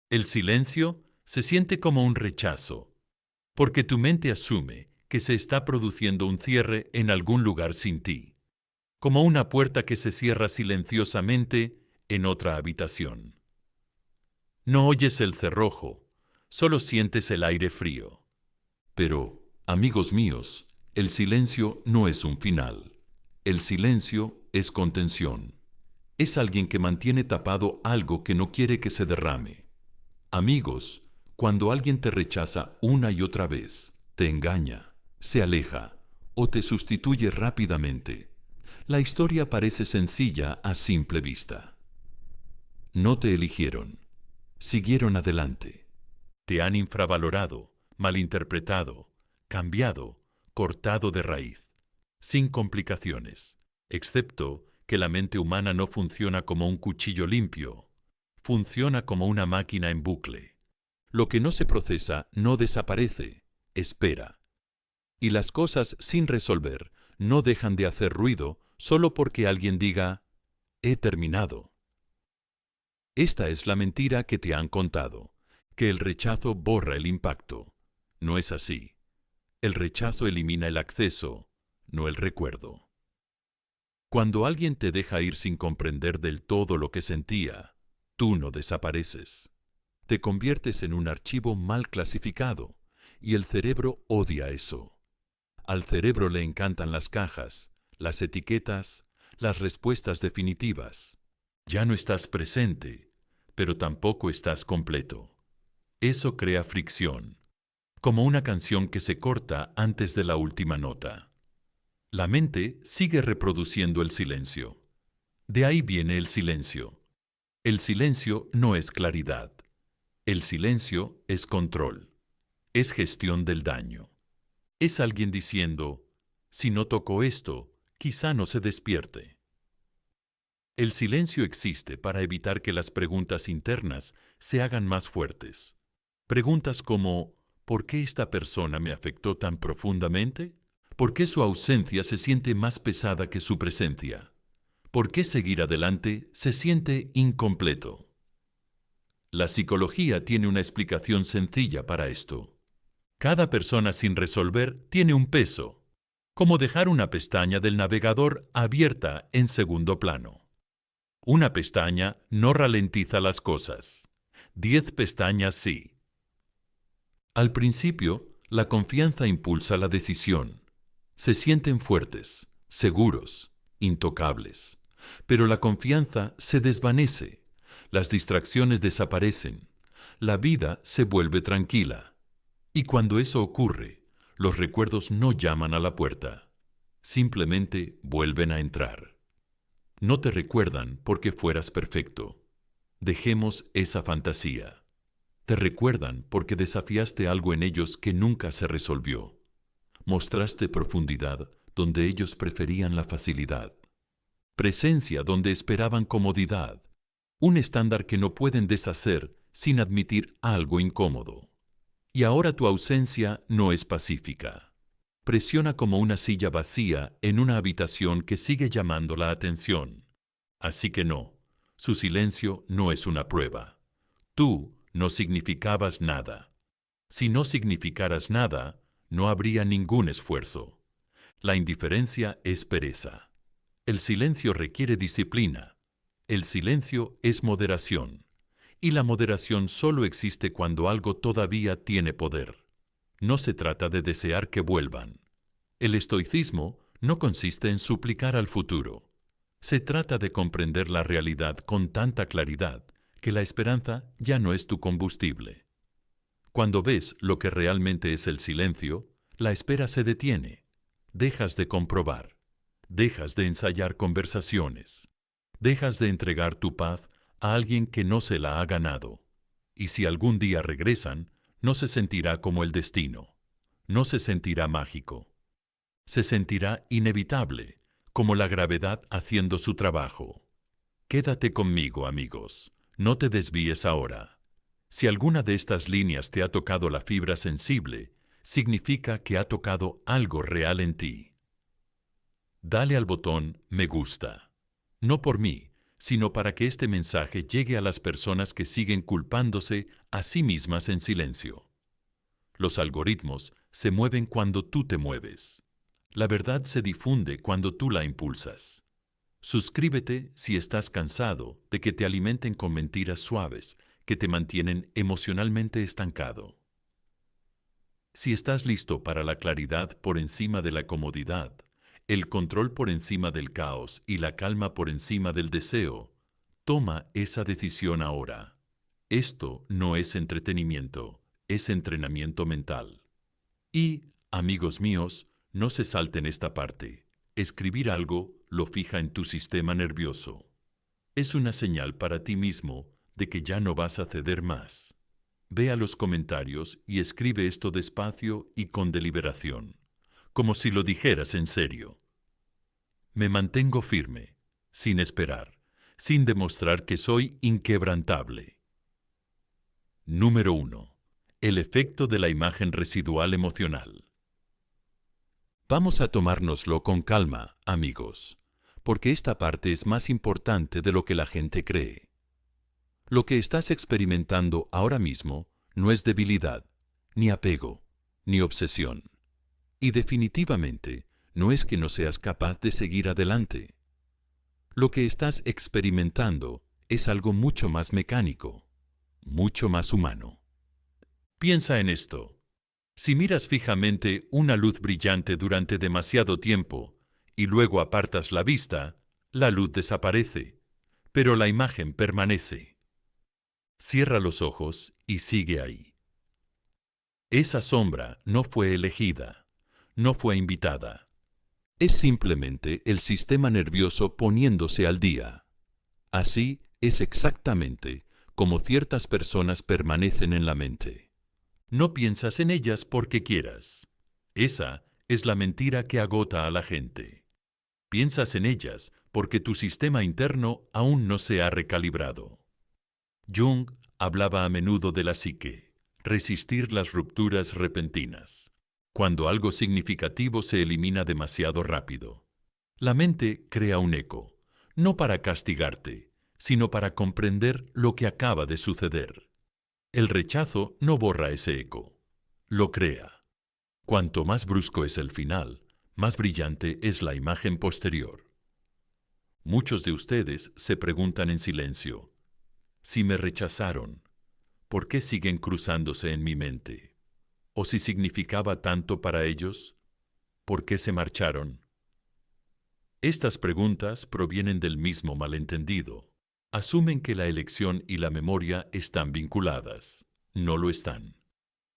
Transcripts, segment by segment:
El silencio se siente como un rechazo, porque tu mente asume que se está produciendo un cierre en algún lugar sin ti, como una puerta que se cierra silenciosamente en otra habitación. No oyes el cerrojo, solo sientes el aire frío. Pero, amigos míos, el silencio no es un final. El silencio es contención. Es alguien que mantiene tapado algo que no quiere que se derrame. Amigos, cuando alguien te rechaza una y otra vez, te engaña, se aleja o te sustituye rápidamente, la historia parece sencilla a simple vista. No te eligieron, siguieron adelante. Te han infravalorado, malinterpretado, cambiado, cortado de raíz, sin complicaciones, excepto que la mente humana no funciona como un cuchillo limpio, funciona como una máquina en bucle. Lo que no se procesa no desaparece, espera. Y las cosas sin resolver no dejan de hacer ruido solo porque alguien diga, he terminado. Esta es la mentira que te han contado, que el rechazo borra el impacto. No es así. El rechazo elimina el acceso, no el recuerdo. Cuando alguien te deja ir sin comprender del todo lo que sentía, tú no desapareces. Te conviertes en un archivo mal clasificado, y el cerebro odia eso. Al cerebro le encantan las cajas, las etiquetas, las respuestas definitivas. Ya no estás presente, pero tampoco estás completo. Eso crea fricción, como una canción que se corta antes de la última nota. La mente sigue reproduciendo el silencio. De ahí viene el silencio. El silencio no es claridad. El silencio es control. Es gestión del daño. Es alguien diciendo, si no toco esto, quizá no se despierte. El silencio existe para evitar que las preguntas internas se hagan más fuertes. Preguntas como, ¿por qué esta persona me afectó tan profundamente? ¿Por qué su ausencia se siente más pesada que su presencia? ¿Por qué seguir adelante se siente incompleto? La psicología tiene una explicación sencilla para esto. Cada persona sin resolver tiene un peso, como dejar una pestaña del navegador abierta en segundo plano. Una pestaña no ralentiza las cosas. 10 pestañas sí. Al principio, la confianza impulsa la decisión. Se sienten fuertes, seguros, intocables. Pero la confianza se desvanece, las distracciones desaparecen, la vida se vuelve tranquila. Y cuando eso ocurre, los recuerdos no llaman a la puerta, simplemente vuelven a entrar. No te recuerdan porque fueras perfecto. Dejemos esa fantasía. Te recuerdan porque desafiaste algo en ellos que nunca se resolvió. Mostraste profundidad donde ellos preferían la facilidad. Presencia donde esperaban comodidad. Un estándar que no pueden deshacer sin admitir algo incómodo. Y ahora tu ausencia no es pacífica. Presiona como una silla vacía en una habitación que sigue llamando la atención. Así que no, su silencio no es una prueba. Tú no significabas nada. Si no significaras nada, no habría ningún esfuerzo. La indiferencia es pereza. El silencio requiere disciplina. El silencio es moderación. Y la moderación solo existe cuando algo todavía tiene poder. No se trata de desear que vuelvan. El estoicismo no consiste en suplicar al futuro. Se trata de comprender la realidad con tanta claridad que la esperanza ya no es tu combustible. Cuando ves lo que realmente es el silencio, la espera se detiene. Dejas de comprobar. Dejas de ensayar conversaciones. Dejas de entregar tu paz a alguien que no se la ha ganado. Y si algún día regresan, no se sentirá como el destino. No se sentirá mágico. Se sentirá inevitable, como la gravedad haciendo su trabajo. Quédate conmigo, amigos. No te desvíes ahora. Si alguna de estas líneas te ha tocado la fibra sensible, significa que ha tocado algo real en ti. Dale al botón Me gusta. No por mí, sino para que este mensaje llegue a las personas que siguen culpándose a sí mismas en silencio. Los algoritmos se mueven cuando tú te mueves. La verdad se difunde cuando tú la impulsas. Suscríbete si estás cansado de que te alimenten con mentiras suaves que te mantienen emocionalmente estancado. Si estás listo para la claridad por encima de la comodidad, el control por encima del caos y la calma por encima del deseo, toma esa decisión ahora. Esto no es entretenimiento, es entrenamiento mental. Y, amigos míos, no se salten esta parte. Escribir algo lo fija en tu sistema nervioso. Es una señal para ti mismo de que ya no vas a ceder más. Ve a los comentarios y escribe esto despacio y con deliberación, como si lo dijeras en serio. Me mantengo firme, sin esperar, sin demostrar que soy inquebrantable. Número 1. El efecto de la imagen residual emocional. Vamos a tomárnoslo con calma, amigos, porque esta parte es más importante de lo que la gente cree. Lo que estás experimentando ahora mismo no es debilidad, ni apego, ni obsesión. Y definitivamente no es que no seas capaz de seguir adelante. Lo que estás experimentando es algo mucho más mecánico, mucho más humano. Piensa en esto. Si miras fijamente una luz brillante durante demasiado tiempo y luego apartas la vista, la luz desaparece, pero la imagen permanece. Cierra los ojos y sigue ahí. Esa sombra no fue elegida, no fue invitada. Es simplemente el sistema nervioso poniéndose al día. Así es exactamente como ciertas personas permanecen en la mente. No piensas en ellas porque quieras. Esa es la mentira que agota a la gente. Piensas en ellas porque tu sistema interno aún no se ha recalibrado. Jung hablaba a menudo de la psique, resistir las rupturas repentinas, cuando algo significativo se elimina demasiado rápido. La mente crea un eco, no para castigarte, sino para comprender lo que acaba de suceder. El rechazo no borra ese eco, lo crea. Cuanto más brusco es el final, más brillante es la imagen posterior. Muchos de ustedes se preguntan en silencio, si me rechazaron, ¿por qué siguen cruzándose en mi mente? ¿O si significaba tanto para ellos, por qué se marcharon? Estas preguntas provienen del mismo malentendido. Asumen que la elección y la memoria están vinculadas. No lo están.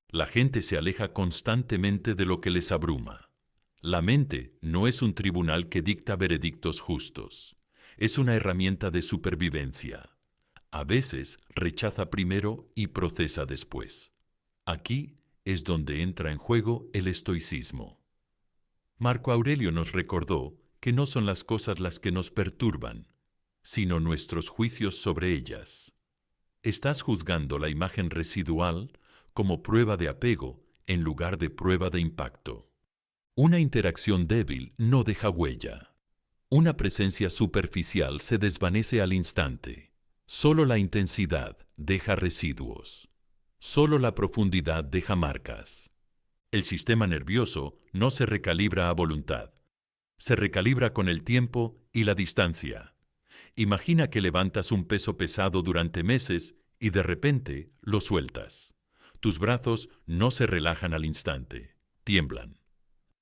La gente se aleja constantemente de lo que les abruma. La mente no es un tribunal que dicta veredictos justos. Es una herramienta de supervivencia. A veces rechaza primero y procesa después. Aquí es donde entra en juego el estoicismo. Marco Aurelio nos recordó que no son las cosas las que nos perturban, sino nuestros juicios sobre ellas. Estás juzgando la imagen residual como prueba de apego en lugar de prueba de impacto. Una interacción débil no deja huella. Una presencia superficial se desvanece al instante. Solo la intensidad deja residuos. Solo la profundidad deja marcas. El sistema nervioso no se recalibra a voluntad. Se recalibra con el tiempo y la distancia. Imagina que levantas un peso pesado durante meses y de repente lo sueltas. Tus brazos no se relajan al instante, tiemblan.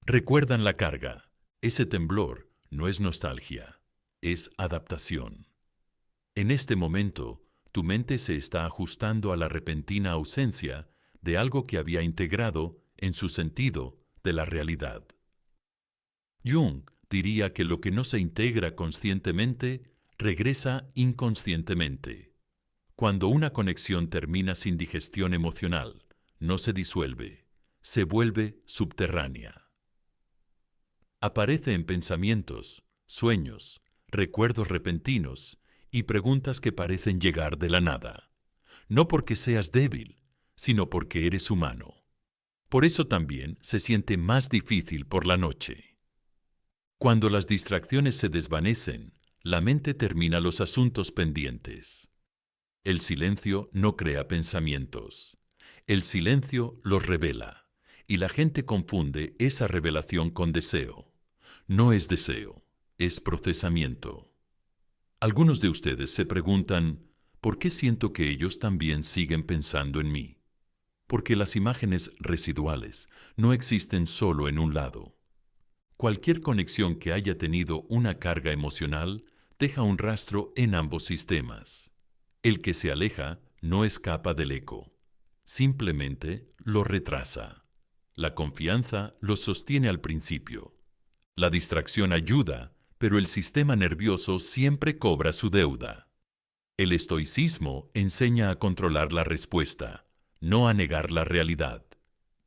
Recuerdan la carga. Ese temblor no es nostalgia, es adaptación. En este momento, tu mente se está ajustando a la repentina ausencia de algo que había integrado en su sentido de la realidad. Jung diría que lo que no se integra conscientemente regresa inconscientemente. Cuando una conexión termina sin digestión emocional, no se disuelve, se vuelve subterránea. Aparece en pensamientos, sueños, recuerdos repentinos y preguntas que parecen llegar de la nada. No porque seas débil, sino porque eres humano. Por eso también se siente más difícil por la noche. Cuando las distracciones se desvanecen, La mente termina los asuntos pendientes. El silencio no crea pensamientos. El silencio los revela, y la gente confunde esa revelación con deseo. No es deseo, es procesamiento. Algunos de ustedes se preguntan, ¿por qué siento que ellos también siguen pensando en mí? Porque las imágenes residuales no existen solo en un lado. Cualquier conexión que haya tenido una carga emocional deja un rastro en ambos sistemas. El que se aleja no escapa del eco, simplemente lo retrasa. La confianza lo sostiene al principio. La distracción ayuda, pero el sistema nervioso siempre cobra su deuda. El estoicismo enseña a controlar la respuesta, no a negar la realidad.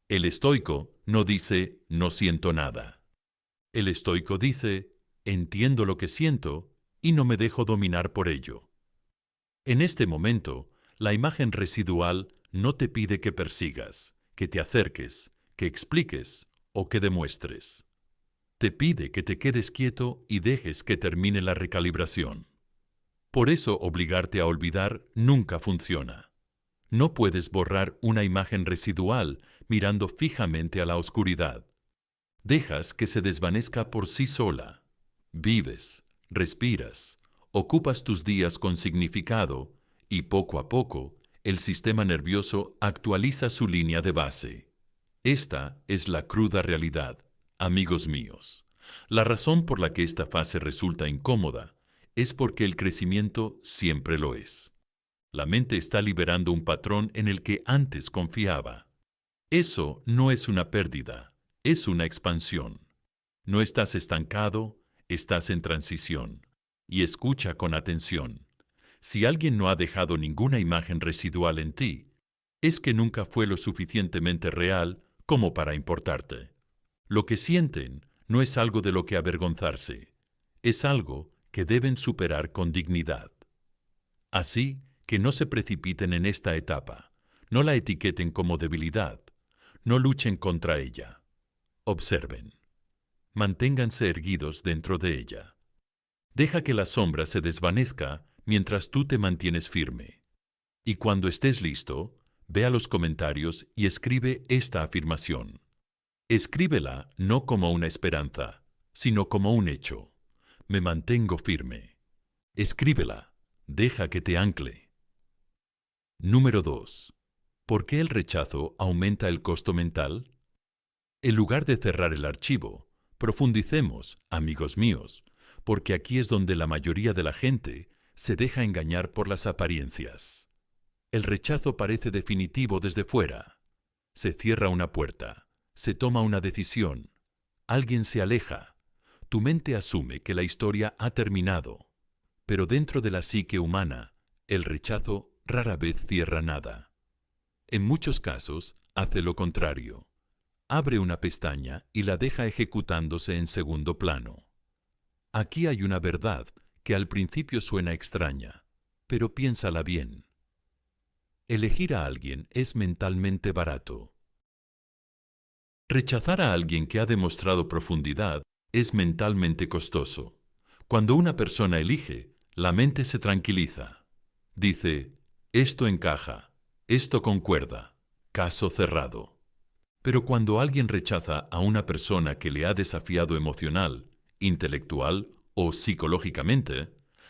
El estoico no dice no siento nada. El estoico dice entiendo lo que siento y no me dejo dominar por ello. En este momento, la imagen residual no te pide que persigas, que te acerques, que expliques o que demuestres. Te pide que te quedes quieto y dejes que termine la recalibración. Por eso obligarte a olvidar nunca funciona. No puedes borrar una imagen residual mirando fijamente a la oscuridad. Dejas que se desvanezca por sí sola. Vives, respiras, ocupas tus días con significado y poco a poco el sistema nervioso actualiza su línea de base. Esta es la cruda realidad, amigos míos. La razón por la que esta fase resulta incómoda es porque el crecimiento siempre lo es. La mente está liberando un patrón en el que antes confiaba. Eso no es una pérdida, es una expansión. No estás estancado, estás en transición. Y escucha con atención. Si alguien no ha dejado ninguna imagen residual en ti, es que nunca fue lo suficientemente real como para importarte. Lo que sienten no es algo de lo que avergonzarse, es algo que deben superar con dignidad. Así que no se precipiten en esta etapa, no la etiqueten como debilidad, no luchen contra ella. Observen. Manténganse erguidos dentro de ella. Deja que la sombra se desvanezca mientras tú te mantienes firme. Y cuando estés listo, ve a los comentarios y escribe esta afirmación. Escríbela no como una esperanza, sino como un hecho. Me mantengo firme. Escríbela. Deja que te ancle. Número 2. ¿Por qué el rechazo aumenta el costo mental? En lugar de cerrar el archivo, profundicemos, amigos míos, porque aquí es donde la mayoría de la gente se deja engañar por las apariencias. El rechazo parece definitivo desde fuera. Se cierra una puerta, se toma una decisión, alguien se aleja. Tu mente asume que la historia ha terminado, pero dentro de la psique humana, el rechazo rara vez cierra nada. En muchos casos, hace lo contrario. Abre una pestaña y la deja ejecutándose en segundo plano. Aquí hay una verdad que al principio suena extraña, pero piénsala bien. Elegir a alguien es mentalmente barato. Rechazar a alguien que ha demostrado profundidad es mentalmente costoso. Cuando una persona elige, la mente se tranquiliza. Dice, esto encaja, esto concuerda, caso cerrado. Pero cuando alguien rechaza a una persona que le ha desafiado emocional, intelectual o psicológicamente,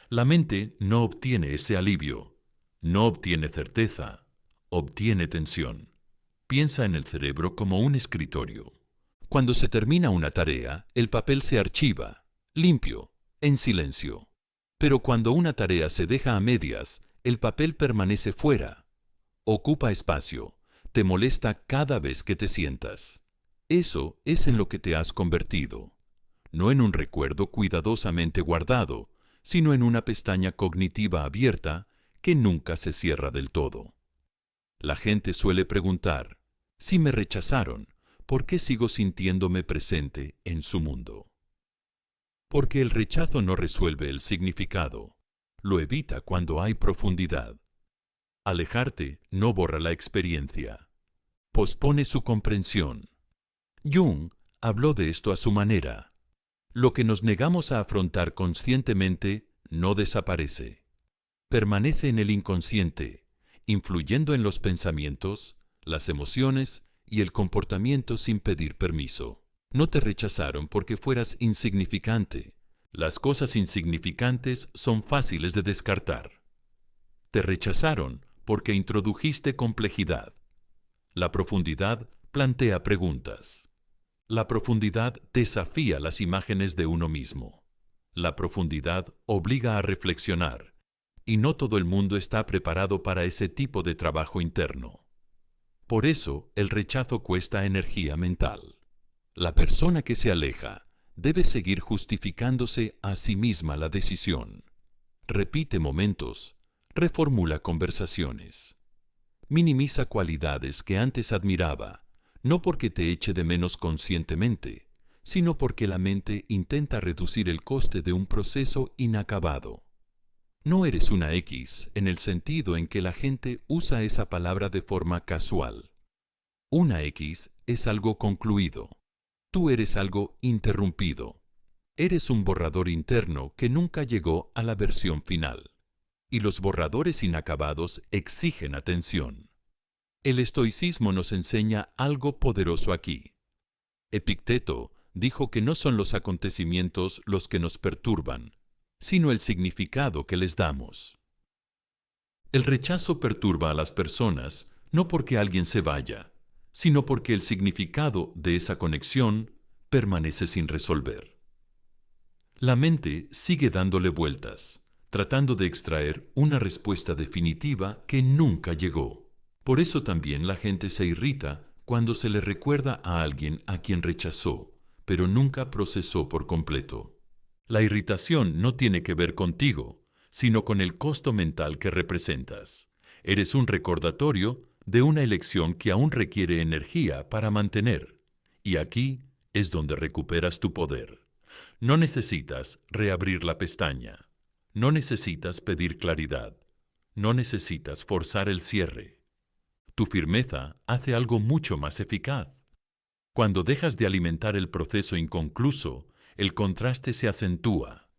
la mente no obtiene ese alivio, no obtiene certeza, obtiene tensión. Piensa en el cerebro como un escritorio. Cuando se termina una tarea, el papel se archiva, limpio, en silencio. Pero cuando una tarea se deja a medias, el papel permanece fuera. Ocupa espacio, te molesta cada vez que te sientas. Eso es en lo que te has convertido. No en un recuerdo cuidadosamente guardado, sino en una pestaña cognitiva abierta que nunca se cierra del todo. La gente suele preguntar, si me rechazaron, ¿por qué sigo sintiéndome presente en su mundo? Porque el rechazo no resuelve el significado, lo evita cuando hay profundidad. Alejarte no borra la experiencia, pospone su comprensión. Jung habló de esto a su manera. Lo que nos negamos a afrontar conscientemente no desaparece. Permanece en el inconsciente, influyendo en los pensamientos, las emociones y el comportamiento sin pedir permiso. No te rechazaron porque fueras insignificante. Las cosas insignificantes son fáciles de descartar. Te rechazaron porque introdujiste complejidad. La profundidad plantea preguntas. La profundidad desafía las imágenes de uno mismo. La profundidad obliga a reflexionar, y no todo el mundo está preparado para ese tipo de trabajo interno. Por eso, el rechazo cuesta energía mental. La persona que se aleja debe seguir justificándose a sí misma la decisión. Repite momentos, reformula conversaciones. Minimiza cualidades que antes admiraba, no porque te eche de menos conscientemente, sino porque la mente intenta reducir el coste de un proceso inacabado. No eres una X en el sentido en que la gente usa esa palabra de forma casual. Una X es algo concluido. Tú eres algo interrumpido. Eres un borrador interno que nunca llegó a la versión final. Y los borradores inacabados exigen atención. El estoicismo nos enseña algo poderoso aquí. Epicteto dijo que no son los acontecimientos los que nos perturban, sino el significado que les damos. El rechazo perturba a las personas no porque alguien se vaya, sino porque el significado de esa conexión permanece sin resolver. La mente sigue dándole vueltas, tratando de extraer una respuesta definitiva que nunca llegó. Por eso también la gente se irrita cuando se le recuerda a alguien a quien rechazó, pero nunca procesó por completo. La irritación no tiene que ver contigo, sino con el costo mental que representas. Eres un recordatorio de una elección que aún requiere energía para mantener. Y aquí es donde recuperas tu poder. No necesitas reabrir la pestaña. No necesitas pedir claridad. No necesitas forzar el cierre. Tu firmeza hace algo mucho más eficaz. Cuando dejas de alimentar el proceso inconcluso, el contraste se acentúa.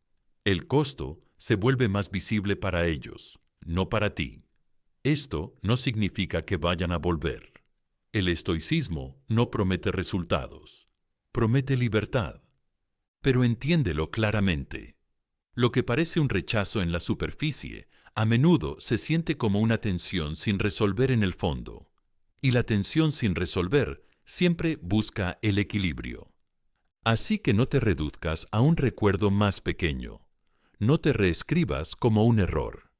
El costo se vuelve más visible para ellos, no para ti. Esto no significa que vayan a volver. El estoicismo no promete resultados, promete libertad. Pero entiéndelo claramente. Lo que parece un rechazo en la superficie, a menudo se siente como una tensión sin resolver en el fondo. Y la tensión sin resolver siempre busca el equilibrio. Así que no te reduzcas a un recuerdo más pequeño. No te reescribas como un error.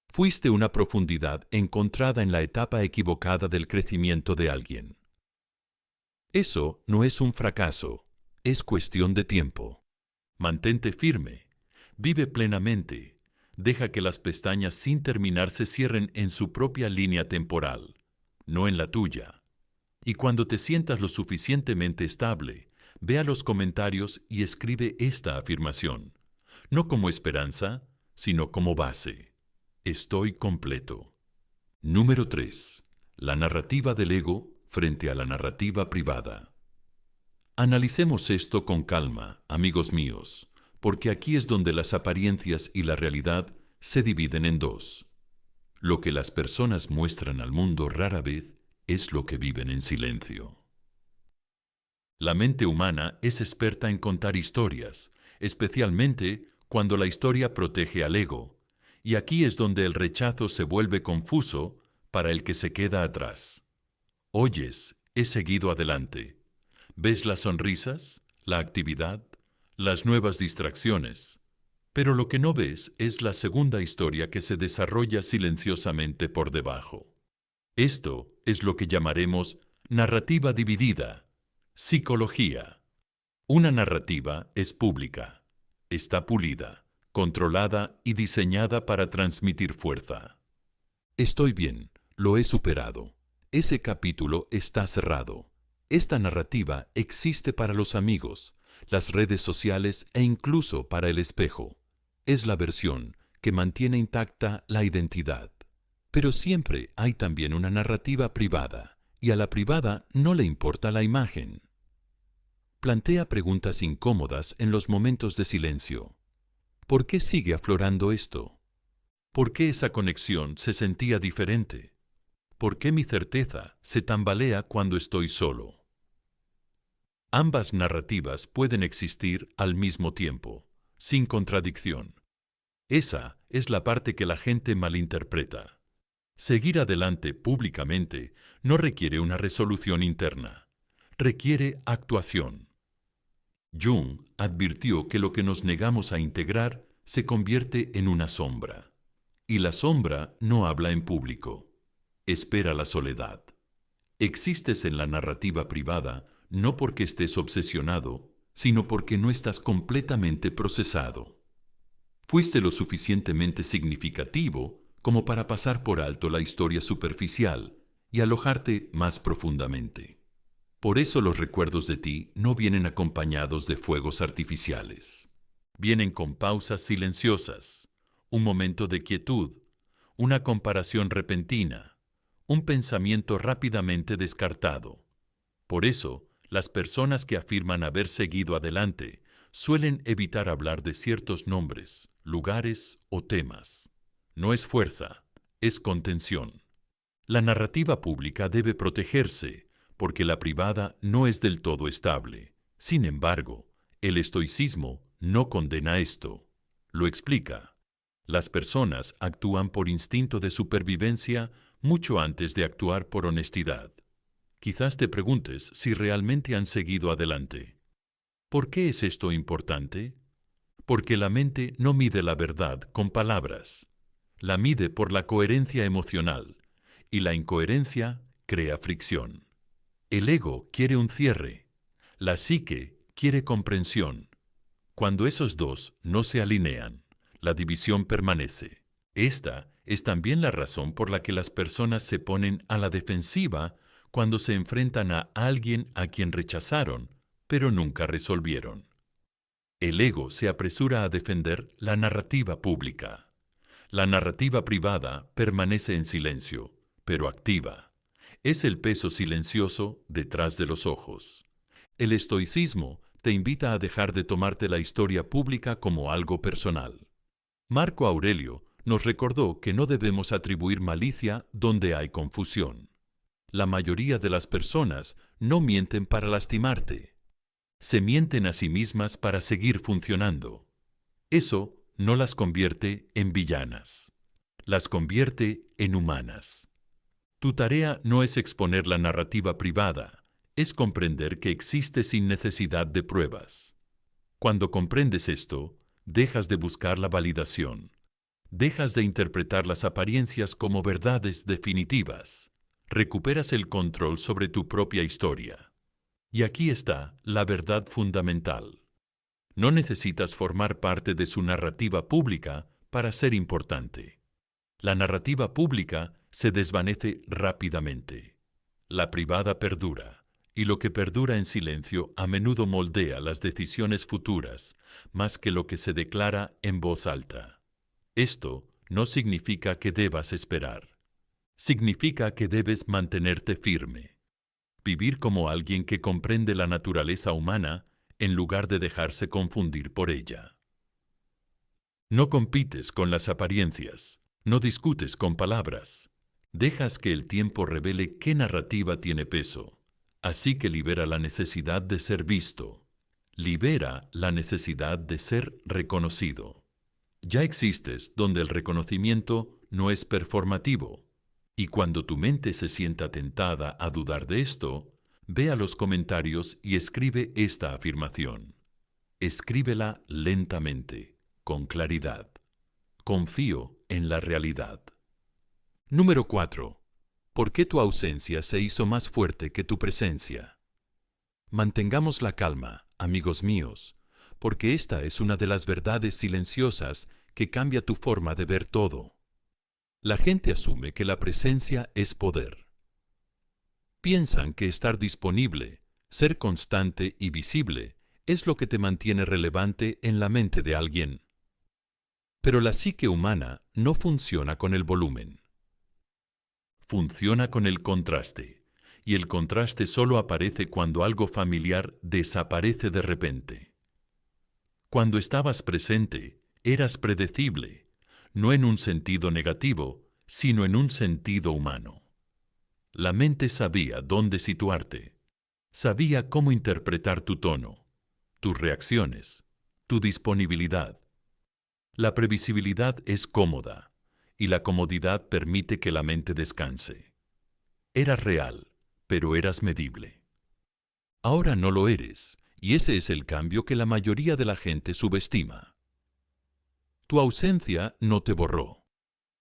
Fuiste una profundidad encontrada en la etapa equivocada del crecimiento de alguien. Eso no es un fracaso, es cuestión de tiempo. Mantente firme, vive plenamente, deja que las pestañas sin terminar se cierren en su propia línea temporal, no en la tuya. Y cuando te sientas lo suficientemente estable, ve a los comentarios y escribe esta afirmación, no como esperanza, sino como base. Estoy completo. Número 3. La narrativa del ego frente a la narrativa privada. Analicemos esto con calma, amigos míos, porque aquí es donde las apariencias y la realidad se dividen en dos. Lo que las personas muestran al mundo rara vez es lo que viven en silencio. La mente humana es experta en contar historias, especialmente cuando la historia protege al ego, y aquí es donde el rechazo se vuelve confuso para el que se queda atrás. Oyes, he seguido adelante. Ves las sonrisas, la actividad, las nuevas distracciones, pero lo que no ves es la segunda historia que se desarrolla silenciosamente por debajo. Esto es lo que llamaremos narrativa dividida, psicología. Una narrativa es pública, está pulida, controlada y diseñada para transmitir fuerza. Estoy bien, lo he superado. Ese capítulo está cerrado. Esta narrativa existe para los amigos, las redes sociales e incluso para el espejo. Es la versión que mantiene intacta la identidad. Pero siempre hay también una narrativa privada, y a la privada no le importa la imagen. Plantea preguntas incómodas en los momentos de silencio. ¿Por qué sigue aflorando esto? ¿Por qué esa conexión se sentía diferente? ¿Por qué mi certeza se tambalea cuando estoy solo? Ambas narrativas pueden existir al mismo tiempo, sin contradicción. Esa es la parte que la gente malinterpreta. Seguir adelante públicamente no requiere una resolución interna, requiere actuación. Jung advirtió que lo que nos negamos a integrar se convierte en una sombra. Y la sombra no habla en público. Espera la soledad. Existes en la narrativa privada no porque estés obsesionado, sino porque no estás completamente procesado. Fuiste lo suficientemente significativo como para pasar por alto la historia superficial y alojarte más profundamente. Por eso los recuerdos de ti no vienen acompañados de fuegos artificiales. Vienen con pausas silenciosas, un momento de quietud, una comparación repentina, un pensamiento rápidamente descartado. Por eso, las personas que afirman haber seguido adelante suelen evitar hablar de ciertos nombres, lugares o temas. No es fuerza, es contención. La narrativa pública debe protegerse, porque la privada no es del todo estable. Sin embargo, el estoicismo no condena esto. Lo explica. Las personas actúan por instinto de supervivencia mucho antes de actuar por honestidad. Quizás te preguntes si realmente han seguido adelante. ¿Por qué es esto importante? Porque la mente no mide la verdad con palabras. La mide por la coherencia emocional, y la incoherencia crea fricción. El ego quiere un cierre, la psique quiere comprensión. Cuando esos dos no se alinean, la división permanece. Esta es también la razón por la que las personas se ponen a la defensiva cuando se enfrentan a alguien a quien rechazaron, pero nunca resolvieron. El ego se apresura a defender la narrativa pública. La narrativa privada permanece en silencio, pero activa. Es el peso silencioso detrás de los ojos. El estoicismo te invita a dejar de tomarte la historia pública como algo personal. Marco Aurelio nos recordó que no debemos atribuir malicia donde hay confusión. La mayoría de las personas no mienten para lastimarte. Se mienten a sí mismas para seguir funcionando. Eso no las convierte en villanas. Las convierte en humanas. Tu tarea no es exponer la narrativa privada, es comprender que existe sin necesidad de pruebas. Cuando comprendes esto, dejas de buscar la validación. Dejas de interpretar las apariencias como verdades definitivas. Recuperas el control sobre tu propia historia. Y aquí está la verdad fundamental. No necesitas formar parte de su narrativa pública para ser importante. La narrativa pública se desvanece rápidamente. La privada perdura, y lo que perdura en silencio a menudo moldea las decisiones futuras más que lo que se declara en voz alta. Esto no significa que debas esperar. Significa que debes mantenerte firme. Vivir como alguien que comprende la naturaleza humana en lugar de dejarse confundir por ella. No compites con las apariencias, no discutes con palabras. Dejas que el tiempo revele qué narrativa tiene peso. Así que libera la necesidad de ser visto. Libera la necesidad de ser reconocido. Ya existes donde el reconocimiento no es performativo. Y cuando tu mente se sienta tentada a dudar de esto, ve a los comentarios y escribe esta afirmación. Escríbela lentamente, con claridad. Confío en la realidad. Número 4. ¿Por qué tu ausencia se hizo más fuerte que tu presencia? Mantengamos la calma, amigos míos, porque esta es una de las verdades silenciosas que cambia tu forma de ver todo. La gente asume que la presencia es poder. Piensan que estar disponible, ser constante y visible es lo que te mantiene relevante en la mente de alguien. Pero la psique humana no funciona con el volumen. Funciona con el contraste, y el contraste solo aparece cuando algo familiar desaparece de repente. Cuando estabas presente, Eras predecible, no en un sentido negativo, sino en un sentido humano. La mente sabía dónde situarte, sabía cómo interpretar tu tono, tus reacciones, tu disponibilidad. La previsibilidad es cómoda, y la comodidad permite que la mente descanse. Eras real, pero eras medible. Ahora no lo eres, y ese es el cambio que la mayoría de la gente subestima. Tu ausencia no te borró.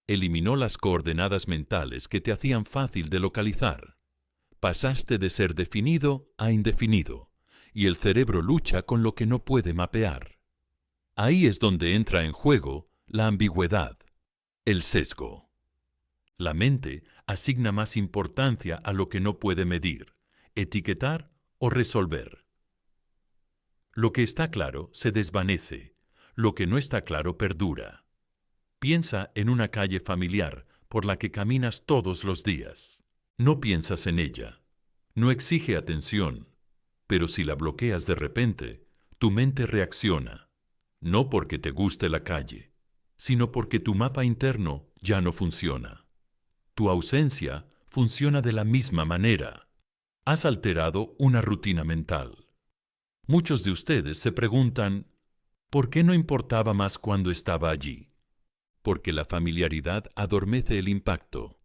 Eliminó las coordenadas mentales que te hacían fácil de localizar. Pasaste de ser definido a indefinido, y el cerebro lucha con lo que no puede mapear. Ahí es donde entra en juego la ambigüedad, el sesgo. La mente asigna más importancia a lo que no puede medir, etiquetar o resolver. Lo que está claro se desvanece, lo que no está claro perdura. Piensa en una calle familiar por la que caminas todos los días. No piensas en ella. No exige atención, pero si la bloqueas de repente, tu mente reacciona, no porque te guste la calle, sino porque tu mapa interno ya no funciona. Tu ausencia funciona de la misma manera. Has alterado una rutina mental. Muchos de ustedes se preguntan, ¿por qué no importaba más cuando estaba allí? Porque la familiaridad adormece el impacto.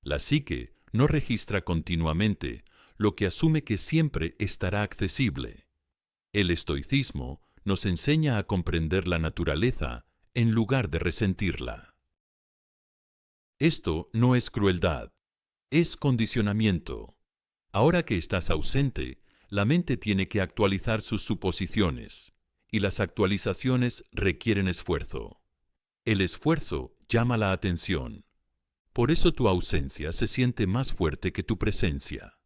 La psique no registra continuamente, lo que asume que siempre estará accesible. El estoicismo nos enseña a comprender la naturaleza en lugar de resentirla. Esto no es crueldad, es condicionamiento. Ahora que estás ausente, la mente tiene que actualizar sus suposiciones, y las actualizaciones requieren esfuerzo. El esfuerzo llama la atención. Por eso tu ausencia se siente más fuerte que tu presencia.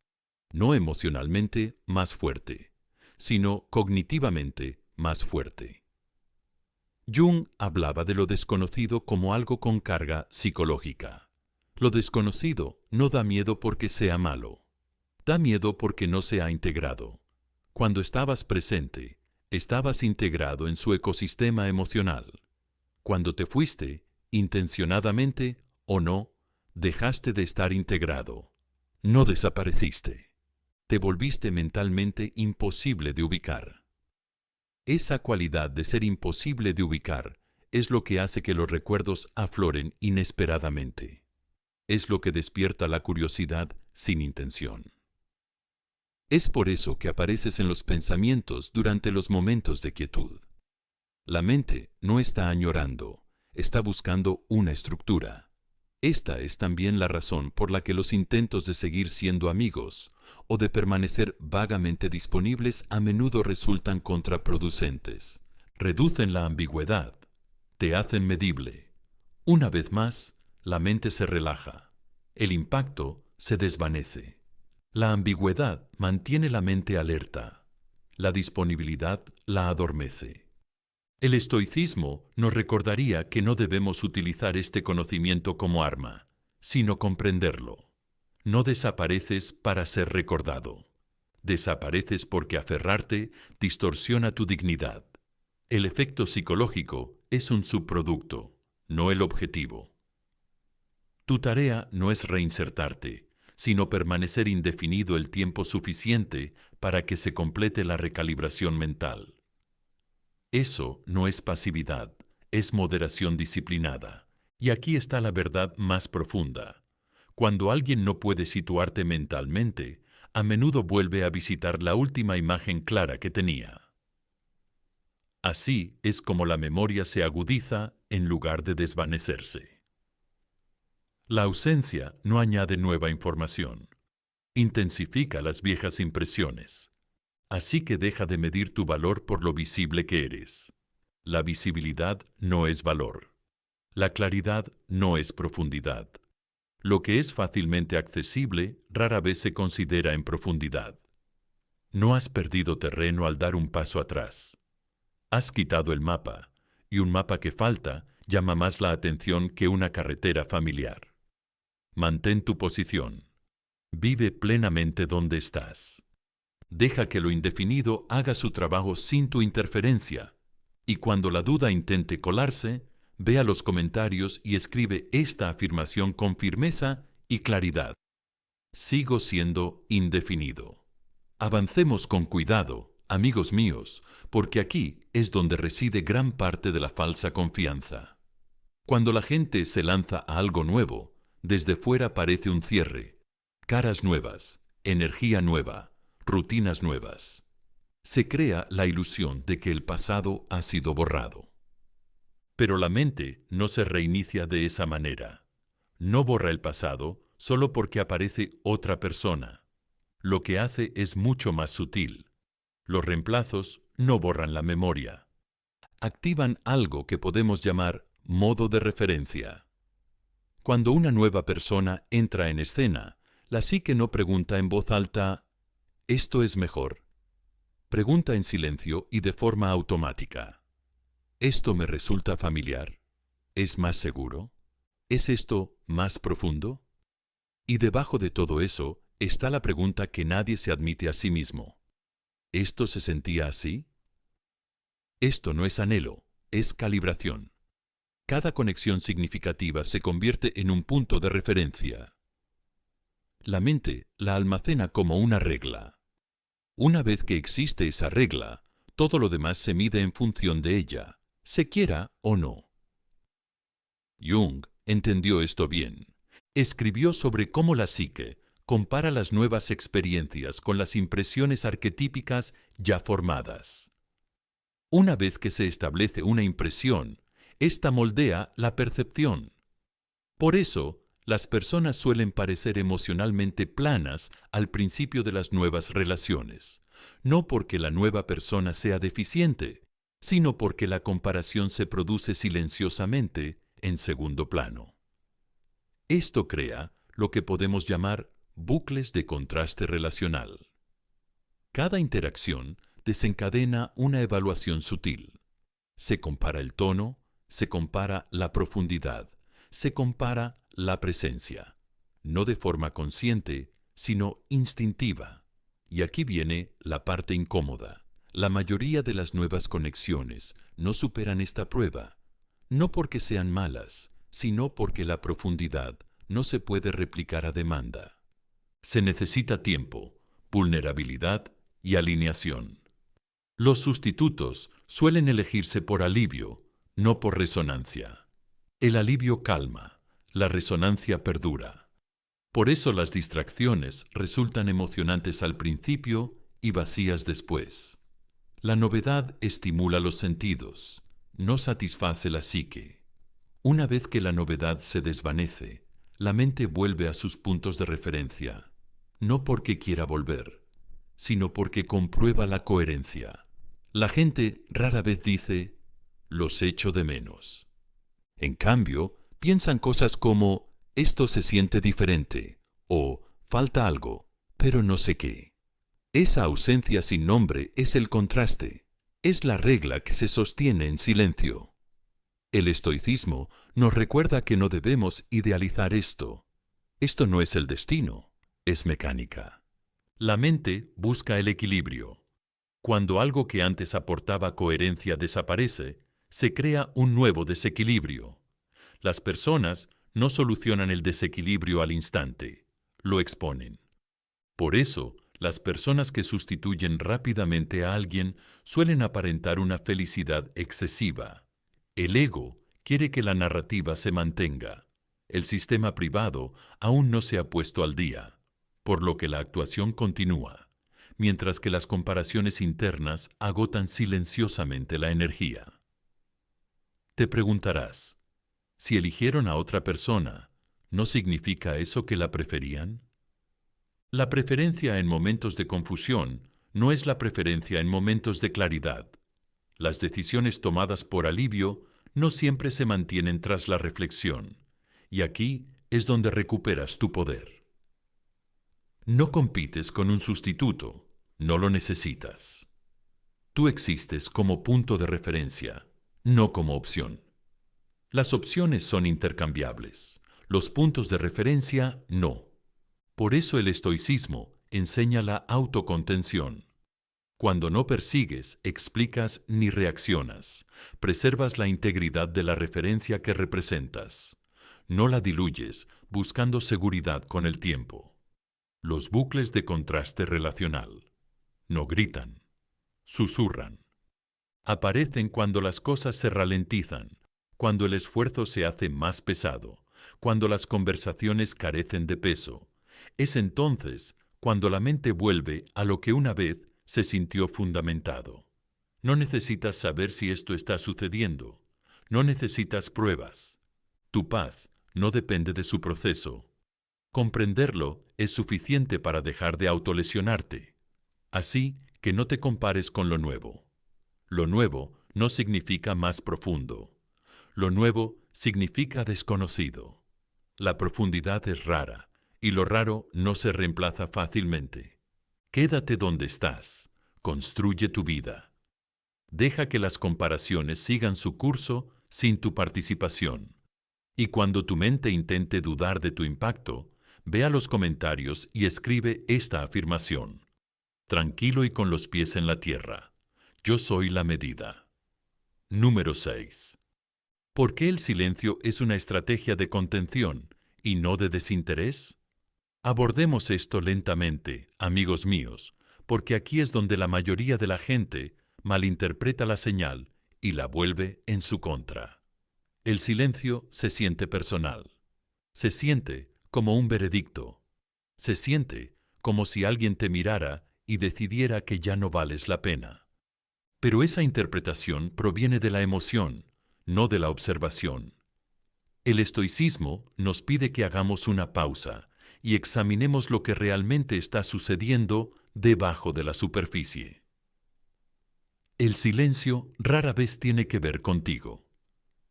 No emocionalmente más fuerte, sino cognitivamente más fuerte. Jung hablaba de lo desconocido como algo con carga psicológica. Lo desconocido no da miedo porque sea malo. Da miedo porque no se ha integrado. Cuando estabas presente, estabas integrado en su ecosistema emocional. Cuando te fuiste, intencionadamente o no, dejaste de estar integrado. No desapareciste. Te volviste mentalmente imposible de ubicar. Esa cualidad de ser imposible de ubicar es lo que hace que los recuerdos afloren inesperadamente. Es lo que despierta la curiosidad sin intención. Es por eso que apareces en los pensamientos durante los momentos de quietud. La mente no está añorando, está buscando una estructura. Esta es también la razón por la que los intentos de seguir siendo amigos o de permanecer vagamente disponibles a menudo resultan contraproducentes. Reducen la ambigüedad, te hacen medible. Una vez más, la mente se relaja, el impacto se desvanece. La ambigüedad mantiene la mente alerta, la disponibilidad la adormece. El estoicismo nos recordaría que no debemos utilizar este conocimiento como arma, sino comprenderlo. No desapareces para ser recordado. Desapareces porque aferrarte distorsiona tu dignidad. El efecto psicológico es un subproducto, no el objetivo. Tu tarea no es reinsertarte, sino permanecer indefinido el tiempo suficiente para que se complete la recalibración mental. Eso no es pasividad, es moderación disciplinada. Y aquí está la verdad más profunda. Cuando alguien no puede situarte mentalmente, a menudo vuelve a visitar la última imagen clara que tenía. Así es como la memoria se agudiza en lugar de desvanecerse. La ausencia no añade nueva información. Intensifica las viejas impresiones. Así que deja de medir tu valor por lo visible que eres. La visibilidad no es valor. La claridad no es profundidad. Lo que es fácilmente accesible rara vez se considera en profundidad. No has perdido terreno al dar un paso atrás. Has quitado el mapa, y un mapa que falta llama más la atención que una carretera familiar. Mantén tu posición. Vive plenamente donde estás. Deja que lo indefinido haga su trabajo sin tu interferencia. Y cuando la duda intente colarse, vea los comentarios y escribe esta afirmación con firmeza y claridad. Sigo siendo indefinido. Avancemos con cuidado, amigos míos, porque aquí es donde reside gran parte de la falsa confianza. Cuando la gente se lanza a algo nuevo, desde fuera parece un cierre, caras nuevas, energía nueva, rutinas nuevas. Se crea la ilusión de que el pasado ha sido borrado. Pero la mente no se reinicia de esa manera. No borra el pasado solo porque aparece otra persona. Lo que hace es mucho más sutil. Los reemplazos no borran la memoria. Activan algo que podemos llamar modo de referencia. Cuando una nueva persona entra en escena, la psique no pregunta en voz alta, ¿esto es mejor? Pregunta en silencio y de forma automática. ¿Esto me resulta familiar? ¿Es más seguro? ¿Es esto más profundo? Y debajo de todo eso está la pregunta que nadie se admite a sí mismo. ¿Esto se sentía así? Esto no es anhelo, es calibración. Cada conexión significativa se convierte en un punto de referencia. La mente la almacena como una regla. Una vez que existe esa regla, todo lo demás se mide en función de ella, se quiera o no. Jung entendió esto bien. Escribió sobre cómo la psique compara las nuevas experiencias con las impresiones arquetípicas ya formadas. Una vez que se establece una impresión, esta moldea la percepción. Por eso, las personas suelen parecer emocionalmente planas al principio de las nuevas relaciones, no porque la nueva persona sea deficiente, sino porque la comparación se produce silenciosamente en segundo plano. Esto crea lo que podemos llamar bucles de contraste relacional. Cada interacción desencadena una evaluación sutil. Se compara el tono, se compara la profundidad, se compara la presencia, no de forma consciente, sino instintiva. Y aquí viene la parte incómoda. La mayoría de las nuevas conexiones no superan esta prueba, no porque sean malas, sino porque la profundidad no se puede replicar a demanda. Se necesita tiempo, vulnerabilidad y alineación. Los sustitutos suelen elegirse por alivio, no por resonancia. El alivio calma, la resonancia perdura. Por eso las distracciones resultan emocionantes al principio y vacías después. La novedad estimula los sentidos, no satisface la psique. Una vez que la novedad se desvanece, la mente vuelve a sus puntos de referencia, no porque quiera volver, sino porque comprueba la coherencia. La gente rara vez dice, los echo de menos. En cambio, piensan cosas como, esto se siente diferente, o falta algo, pero no sé qué. Esa ausencia sin nombre es el contraste, es la regla que se sostiene en silencio. El estoicismo nos recuerda que no debemos idealizar esto. Esto no es el destino, es mecánica. La mente busca el equilibrio. Cuando algo que antes aportaba coherencia desaparece, se crea un nuevo desequilibrio. Las personas no solucionan el desequilibrio al instante, lo exponen. Por eso, las personas que sustituyen rápidamente a alguien suelen aparentar una felicidad excesiva. El ego quiere que la narrativa se mantenga. El sistema privado aún no se ha puesto al día, por lo que la actuación continúa, mientras que las comparaciones internas agotan silenciosamente la energía. Te preguntarás, si eligieron a otra persona, ¿no significa eso que la preferían? La preferencia en momentos de confusión no es la preferencia en momentos de claridad. Las decisiones tomadas por alivio no siempre se mantienen tras la reflexión, y aquí es donde recuperas tu poder. No compites con un sustituto, no lo necesitas. Tú existes como punto de referencia, no como opción. Las opciones son intercambiables, los puntos de referencia no. Por eso el estoicismo enseña la autocontención. Cuando no persigues, explicas ni reaccionas. Preservas la integridad de la referencia que representas. No la diluyes, buscando seguridad con el tiempo. Los bucles de contraste relacional. No gritan, susurran. Aparecen cuando las cosas se ralentizan, cuando el esfuerzo se hace más pesado, cuando las conversaciones carecen de peso. Es entonces cuando la mente vuelve a lo que una vez se sintió fundamentado. No necesitas saber si esto está sucediendo. No necesitas pruebas. Tu paz no depende de su proceso. Comprenderlo es suficiente para dejar de autolesionarte. Así que no te compares con lo nuevo. Lo nuevo no significa más profundo. Lo nuevo significa desconocido. La profundidad es rara, y lo raro no se reemplaza fácilmente. Quédate donde estás. Construye tu vida. Deja que las comparaciones sigan su curso sin tu participación. Y cuando tu mente intente dudar de tu impacto, ve a los comentarios y escribe esta afirmación. Tranquilo y con los pies en la tierra. Yo soy la medida. Número 6. ¿Por qué el silencio es una estrategia de contención y no de desinterés? Abordemos esto lentamente, amigos míos, porque aquí es donde la mayoría de la gente malinterpreta la señal y la vuelve en su contra. El silencio se siente personal. Se siente como un veredicto. Se siente como si alguien te mirara y decidiera que ya no vales la pena. Pero esa interpretación proviene de la emoción, no de la observación. El estoicismo nos pide que hagamos una pausa y examinemos lo que realmente está sucediendo debajo de la superficie. El silencio rara vez tiene que ver contigo.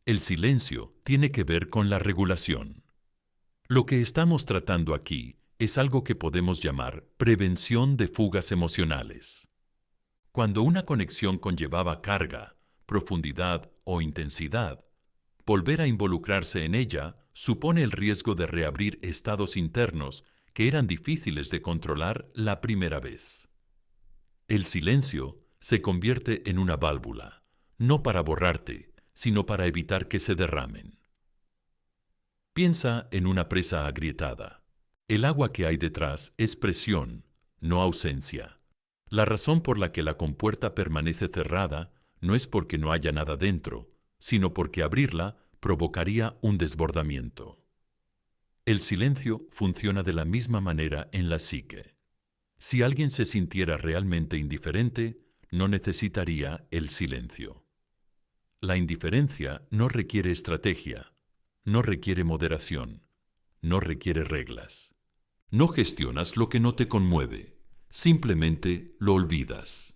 El silencio tiene que ver con la regulación. Lo que estamos tratando aquí es algo que podemos llamar prevención de fugas emocionales. Cuando una conexión conllevaba carga, profundidad o intensidad, volver a involucrarse en ella supone el riesgo de reabrir estados internos que eran difíciles de controlar la primera vez. El silencio se convierte en una válvula, no para borrarte, sino para evitar que se derramen. Piensa en una presa agrietada. El agua que hay detrás es presión, no ausencia. La razón por la que la compuerta permanece cerrada no es porque no haya nada dentro, sino porque abrirla provocaría un desbordamiento. El silencio funciona de la misma manera en la psique. Si alguien se sintiera realmente indiferente, no necesitaría el silencio. La indiferencia no requiere estrategia, no requiere moderación, no requiere reglas. No gestionas lo que no te conmueve, simplemente lo olvidas.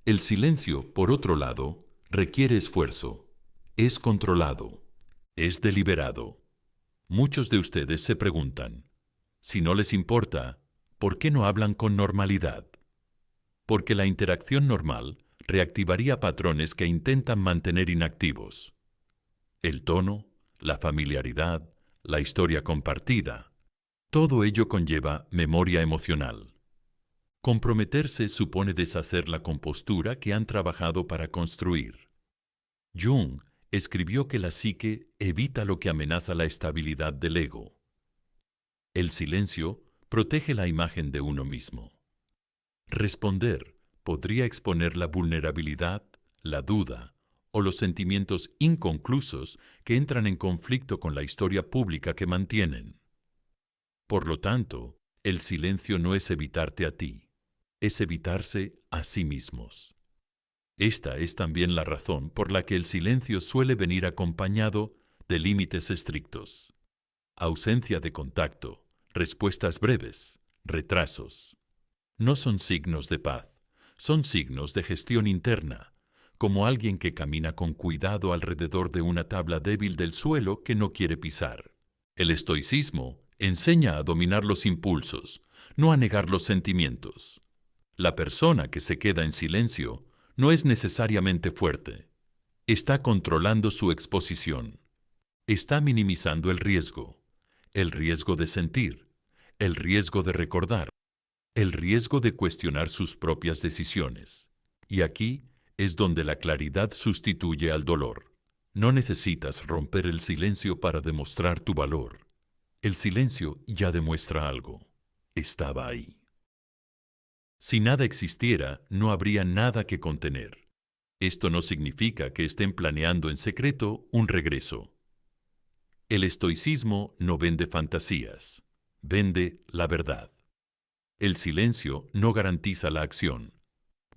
El silencio, por otro lado, requiere esfuerzo, es controlado, es deliberado. Muchos de ustedes se preguntan, si no les importa, ¿por qué no hablan con normalidad? Porque la interacción normal reactivaría patrones que intentan mantener inactivos. El tono, la familiaridad, la historia compartida, todo ello conlleva memoria emocional. Comprometerse supone deshacer la compostura que han trabajado para construir. Jung escribió que la psique evita lo que amenaza la estabilidad del ego. El silencio protege la imagen de uno mismo. Responder podría exponer la vulnerabilidad, la duda o los sentimientos inconclusos que entran en conflicto con la historia pública que mantienen. Por lo tanto, el silencio no es evitarte a ti, es evitarse a sí mismos. Esta es también la razón por la que el silencio suele venir acompañado de límites estrictos, ausencia de contacto, respuestas breves, retrasos. No son signos de paz, son signos de gestión interna, como alguien que camina con cuidado alrededor de una tabla débil del suelo que no quiere pisar. El estoicismo enseña a dominar los impulsos, no a negar los sentimientos. La persona que se queda en silencio no es necesariamente fuerte. Está controlando su exposición. Está minimizando el riesgo de sentir, el riesgo de recordar, el riesgo de cuestionar sus propias decisiones. Y aquí es donde la claridad sustituye al dolor. No necesitas romper el silencio para demostrar tu valor. El silencio ya demuestra algo. Estaba ahí. Si nada existiera, no habría nada que contener. Esto no significa que estén planeando en secreto un regreso. El estoicismo no vende fantasías, vende la verdad. El silencio no garantiza la acción,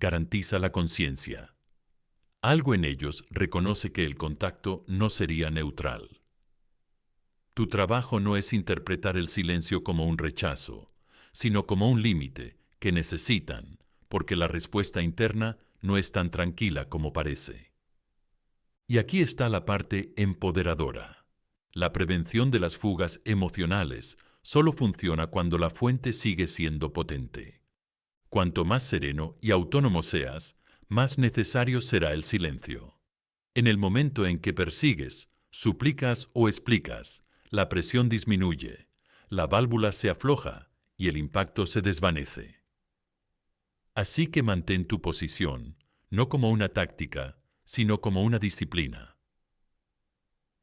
garantiza la conciencia. Algo en ellos reconoce que el contacto no sería neutral. Tu trabajo no es interpretar el silencio como un rechazo, sino como un límite que necesitan, porque la respuesta interna no es tan tranquila como parece. Y aquí está la parte empoderadora. La prevención de las fugas emocionales solo funciona cuando la fuente sigue siendo potente. Cuanto más sereno y autónomo seas, más necesario será el silencio. En el momento en que persigues, suplicas o explicas, la presión disminuye, la válvula se afloja y el impacto se desvanece. Así que mantén tu posición, no como una táctica, sino como una disciplina.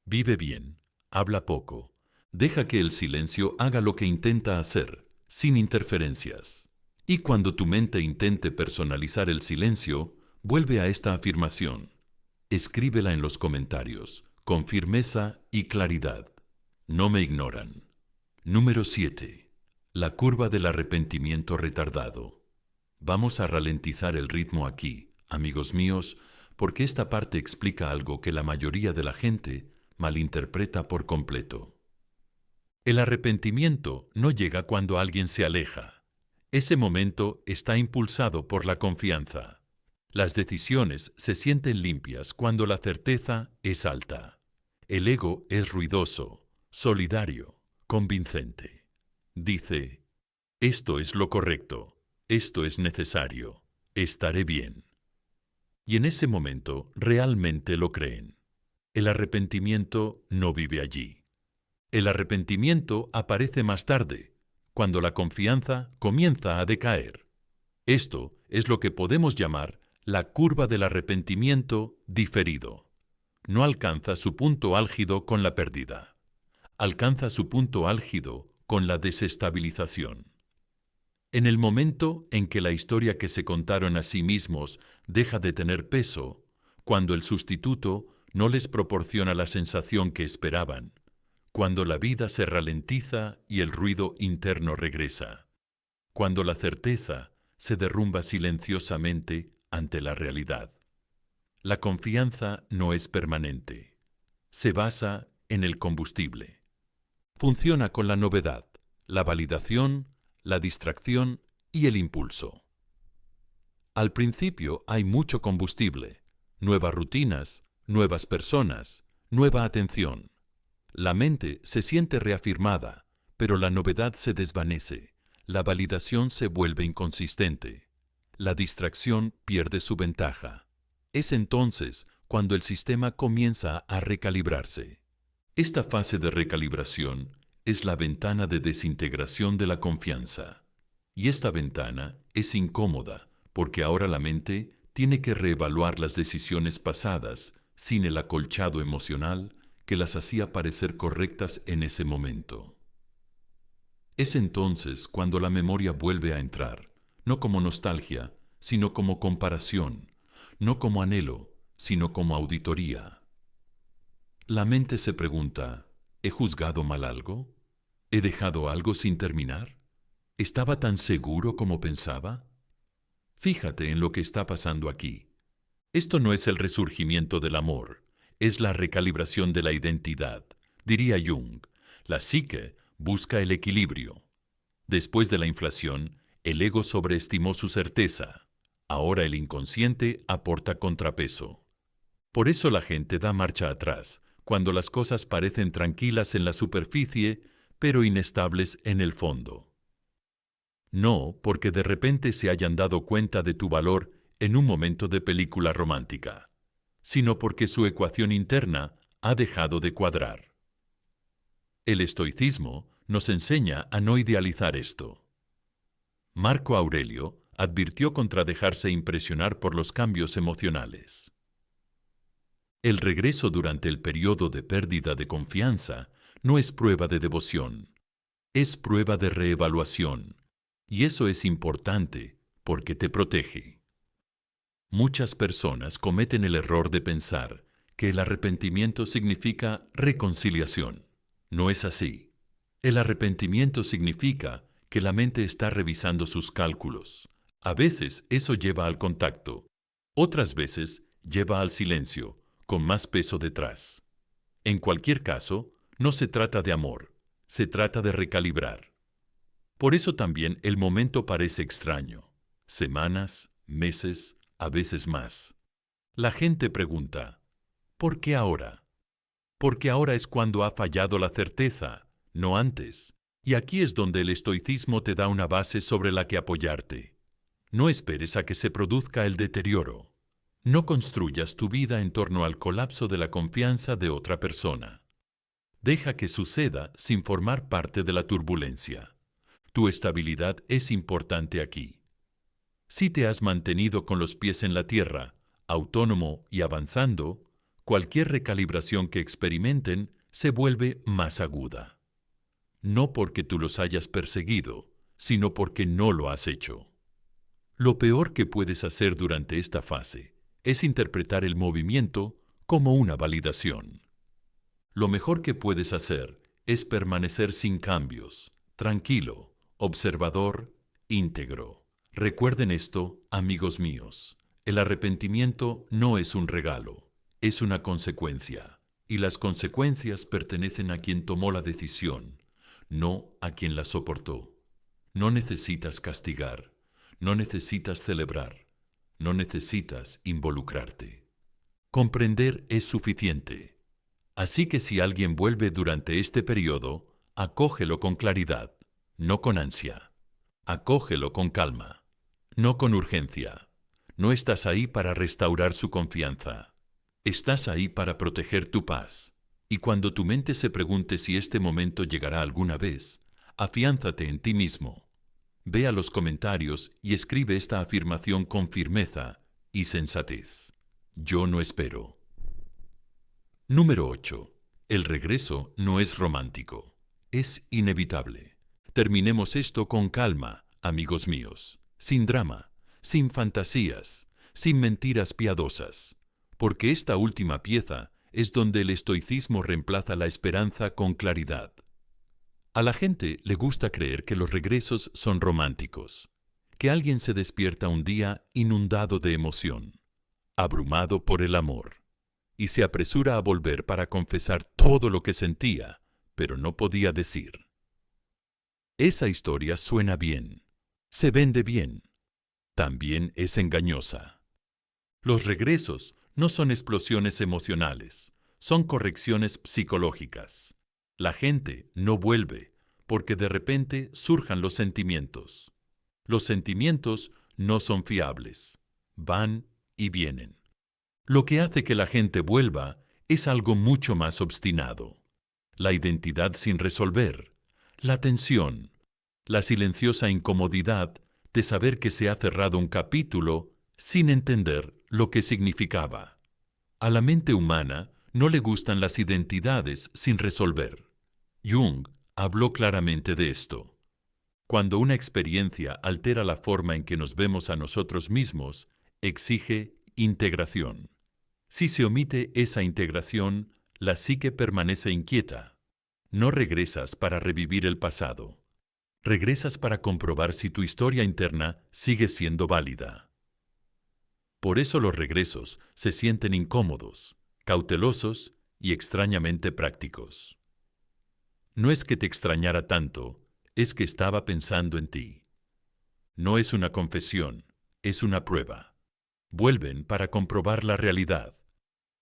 Vive bien, habla poco, deja que el silencio haga lo que intenta hacer, sin interferencias. Y cuando tu mente intente personalizar el silencio, vuelve a esta afirmación. Escríbela en los comentarios, con firmeza y claridad. No me ignoran. Número 7. La curva del arrepentimiento retardado. Vamos a ralentizar el ritmo aquí, amigos míos, porque esta parte explica algo que la mayoría de la gente malinterpreta por completo. El arrepentimiento no llega cuando alguien se aleja. Ese momento está impulsado por la confianza. Las decisiones se sienten limpias cuando la certeza es alta. El ego es ruidoso, solidario, convincente. Dice, esto es lo correcto, esto es necesario, estaré bien. Y en ese momento realmente lo creen. El arrepentimiento no vive allí. El arrepentimiento aparece más tarde, cuando la confianza comienza a decaer. Esto es lo que podemos llamar la curva del arrepentimiento diferido. No alcanza su punto álgido con la pérdida. Alcanza su punto álgido con la desestabilización. En el momento en que la historia que se contaron a sí mismos deja de tener peso, cuando el sustituto no les proporciona la sensación que esperaban, cuando la vida se ralentiza y el ruido interno regresa, cuando la certeza se derrumba silenciosamente ante la realidad. La confianza no es permanente. Se basa en el combustible. Funciona con la novedad, la validación, la distracción y el impulso. Al principio hay mucho combustible, nuevas rutinas, nuevas personas, nueva atención. La mente se siente reafirmada, pero la novedad se desvanece, la validación se vuelve inconsistente, la distracción pierde su ventaja. Es entonces cuando el sistema comienza a recalibrarse. Esta fase de recalibración es la ventana de desintegración de la confianza. Y esta ventana es incómoda porque ahora la mente tiene que reevaluar las decisiones pasadas sin el acolchado emocional que las hacía parecer correctas en ese momento. Es entonces cuando la memoria vuelve a entrar, no como nostalgia, sino como comparación, no como anhelo, sino como auditoría. La mente se pregunta, ¿he juzgado mal algo? ¿He dejado algo sin terminar? ¿Estaba tan seguro como pensaba? Fíjate en lo que está pasando aquí. Esto no es el resurgimiento del amor, es la recalibración de la identidad. Diría Jung, la psique busca el equilibrio. Después de la inflación, el ego sobreestimó su certeza. Ahora el inconsciente aporta contrapeso. Por eso la gente da marcha atrás, cuando las cosas parecen tranquilas en la superficie, pero inestables en el fondo. No porque de repente se hayan dado cuenta de tu valor en un momento de película romántica, sino porque su ecuación interna ha dejado de cuadrar. El estoicismo nos enseña a no idealizar esto. Marco Aurelio advirtió contra dejarse impresionar por los cambios emocionales. El regreso durante el periodo de pérdida de confianza no es prueba de devoción, es prueba de reevaluación, y eso es importante porque te protege. Muchas personas cometen el error de pensar que el arrepentimiento significa reconciliación. No es así. El arrepentimiento significa que la mente está revisando sus cálculos. A veces eso lleva al contacto, otras veces lleva al silencio, con más peso detrás. En cualquier caso, no se trata de amor, se trata de recalibrar. Por eso también el momento parece extraño. Semanas, meses, a veces más. La gente pregunta, ¿por qué ahora? Porque ahora es cuando ha fallado la certeza, no antes. Y aquí es donde el estoicismo te da una base sobre la que apoyarte. No esperes a que se produzca el deterioro. No construyas tu vida en torno al colapso de la confianza de otra persona. Deja que suceda sin formar parte de la turbulencia. Tu estabilidad es importante aquí. Si te has mantenido con los pies en la tierra, autónomo y avanzando, cualquier recalibración que experimenten se vuelve más aguda. No porque tú los hayas perseguido, sino porque no lo has hecho. Lo peor que puedes hacer durante esta fase es interpretar el movimiento como una validación. Lo mejor que puedes hacer es permanecer sin cambios, tranquilo, observador, íntegro. Recuerden esto, amigos míos. El arrepentimiento no es un regalo, es una consecuencia. Y las consecuencias pertenecen a quien tomó la decisión, no a quien la soportó. No necesitas castigar, no necesitas celebrar, no necesitas involucrarte. Comprender es suficiente. Así que si alguien vuelve durante este periodo, acógelo con claridad, no con ansia. Acógelo con calma, no con urgencia. No estás ahí para restaurar su confianza. Estás ahí para proteger tu paz. Y cuando tu mente se pregunte si este momento llegará alguna vez, afiánzate en ti mismo. Ve a los comentarios y escribe esta afirmación con firmeza y sensatez. Yo no espero. Número 8. El regreso no es romántico. Es inevitable. Terminemos esto con calma, amigos míos. Sin drama, sin fantasías, sin mentiras piadosas. Porque esta última pieza es donde el estoicismo reemplaza la esperanza con claridad. A la gente le gusta creer que los regresos son románticos, que alguien se despierta un día inundado de emoción, abrumado por el amor, y se apresura a volver para confesar todo lo que sentía, pero no podía decir. Esa historia suena bien, se vende bien, también es engañosa. Los regresos no son explosiones emocionales, son correcciones psicológicas. La gente no vuelve porque de repente surjan los sentimientos. Los sentimientos no son fiables, van y vienen. Lo que hace que la gente vuelva es algo mucho más obstinado. La identidad sin resolver, la tensión, la silenciosa incomodidad de saber que se ha cerrado un capítulo sin entender lo que significaba. A la mente humana no le gustan las identidades sin resolver. Jung habló claramente de esto. Cuando una experiencia altera la forma en que nos vemos a nosotros mismos, exige integración. Si se omite esa integración, la psique permanece inquieta. No regresas para revivir el pasado. Regresas para comprobar si tu historia interna sigue siendo válida. Por eso los regresos se sienten incómodos, cautelosos y extrañamente prácticos. No es que te extrañara tanto, es que estaba pensando en ti. No es una confesión, es una prueba. Vuelven para comprobar la realidad.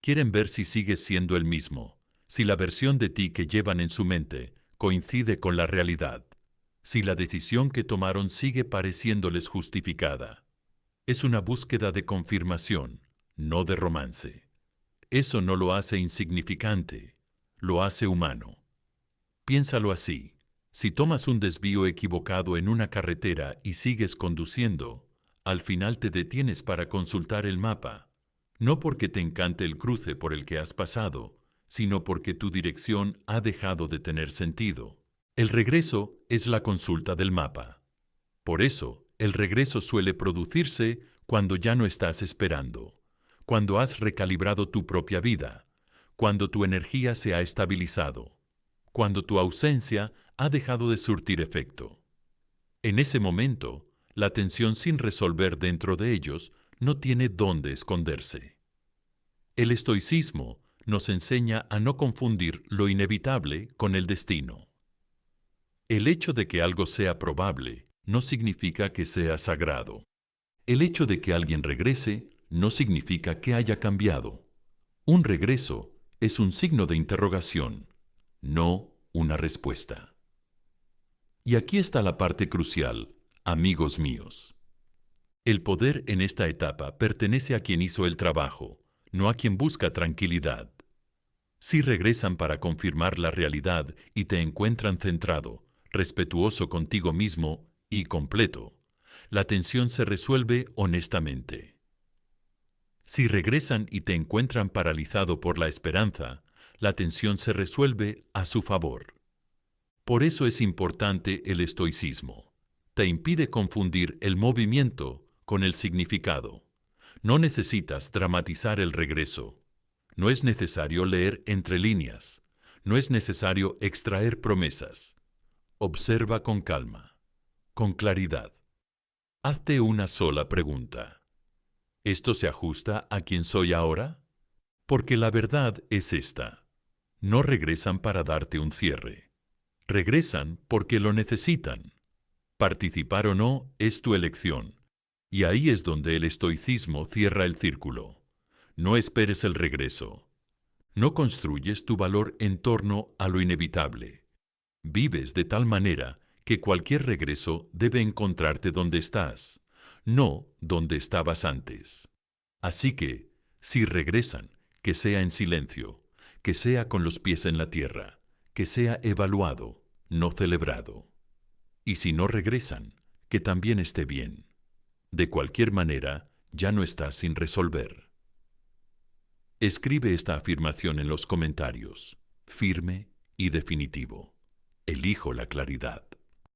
Quieren ver si sigues siendo el mismo, si la versión de ti que llevan en su mente coincide con la realidad, si la decisión que tomaron sigue pareciéndoles justificada. Es una búsqueda de confirmación, no de romance. Eso no lo hace insignificante, lo hace humano. Piénsalo así. Si tomas un desvío equivocado en una carretera y sigues conduciendo, al final te detienes para consultar el mapa, no porque te encante el cruce por el que has pasado, sino porque tu dirección ha dejado de tener sentido. El regreso es la consulta del mapa. Por eso, el regreso suele producirse cuando ya no estás esperando, cuando has recalibrado tu propia vida, cuando tu energía se ha estabilizado, cuando tu ausencia ha dejado de surtir efecto. En ese momento, la tensión sin resolver dentro de ellos no tiene dónde esconderse. El estoicismo nos enseña a no confundir lo inevitable con el destino. El hecho de que algo sea probable no significa que sea sagrado. El hecho de que alguien regrese no significa que haya cambiado. Un regreso es un signo de interrogación, no una respuesta. Y aquí está la parte crucial, amigos míos. El poder en esta etapa pertenece a quien hizo el trabajo, no a quien busca tranquilidad. Si regresan para confirmar la realidad y te encuentran centrado, respetuoso contigo mismo y completo, la tensión se resuelve honestamente. Si regresan y te encuentran paralizado por la esperanza, la tensión se resuelve a su favor. Por eso es importante el estoicismo. Te impide confundir el movimiento con el significado. No necesitas dramatizar el regreso. No es necesario leer entre líneas. No es necesario extraer promesas. Observa con calma, con claridad. Hazte una sola pregunta. ¿Esto se ajusta a quien soy ahora? Porque la verdad es esta. No regresan para darte un cierre. Regresan porque lo necesitan. Participar o no es tu elección. Y ahí es donde el estoicismo cierra el círculo. No esperes el regreso. No construyes tu valor en torno a lo inevitable. Vives de tal manera que cualquier regreso debe encontrarte donde estás, no donde estabas antes. Así que, si regresan, que sea en silencio, que sea con los pies en la tierra, que sea evaluado, no celebrado. Y si no regresan, que también esté bien. De cualquier manera, ya no estás sin resolver. Escribe esta afirmación en los comentarios, firme y definitivo. Elijo la claridad.